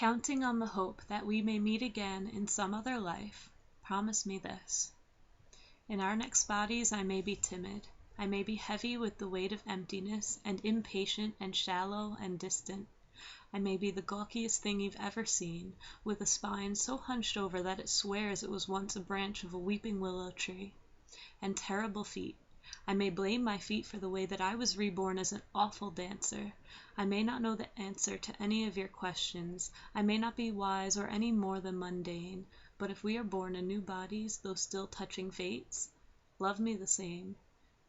Counting on the hope that we may meet again in some other life, promise me this. In our next bodies I may be timid, I may be heavy with the weight of emptiness, and impatient and shallow and distant. I may be the gawkiest thing you've ever seen, with a spine so hunched over that it swears it was once a branch of a weeping willow tree. And terrible feet. I may blame my feet for the way that I was reborn as an awful dancer. I may not know the answer to any of your questions. I may not be wise or any more than mundane. But if we are born in new bodies, though still touching fates, love me the same.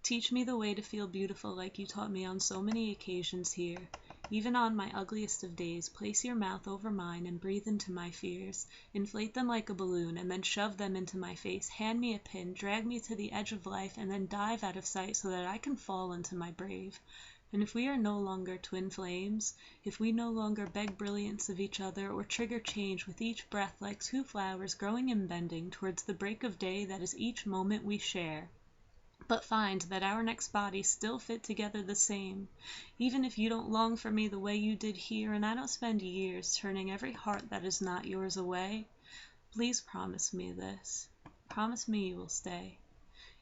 Teach me the way to feel beautiful like you taught me on so many occasions here. Even on my ugliest of days, place your mouth over mine and breathe into my fears. Inflate them like a balloon, and then shove them into my face. Hand me a pin, drag me to the edge of life, and then dive out of sight so that I can fall into my grave. And if we are no longer twin flames, if we no longer beg brilliance of each other, or trigger change with each breath like two flowers growing and bending towards the break of day that is each moment we share, but find that our next bodies still fit together the same, even if you don't long for me the way you did here, and I don't spend years turning every heart that is not yours away, please promise me this. Promise me you will stay.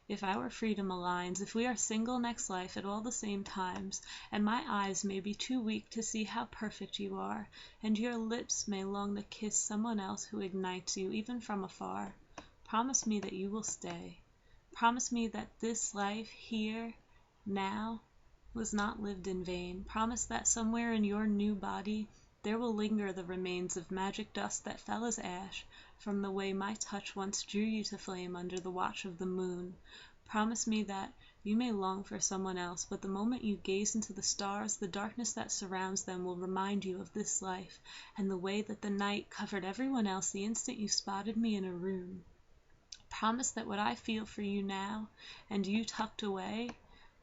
If our freedom aligns, if we are single next life at all the same times, and my eyes may be too weak to see how perfect you are, and your lips may long to kiss someone else who ignites you even from afar, promise me that you will stay. Promise me that this life, here, now, was not lived in vain. Promise that somewhere in your new body there will linger the remains of magic dust that fell as ash from the way my touch once drew you to flame under the watch of the moon. Promise me that you may long for someone else, but the moment you gaze into the stars, the darkness that surrounds them will remind you of this life, and the way that the night covered everyone else the instant you spotted me in a room. Promise that what I feel for you now, and you tucked away,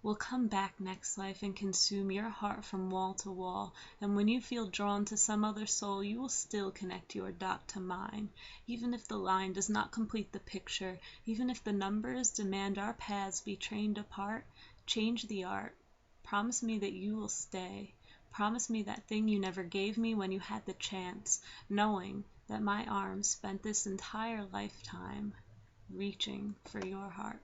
will come back next life and consume your heart from wall to wall, and when you feel drawn to some other soul, you will still connect your dot to mine, even if the line does not complete the picture, even if the numbers demand our paths be trained apart. Change the art. Promise me that you will stay. Promise me that thing you never gave me when you had the chance, knowing that my arms spent this entire lifetime reaching for your heart.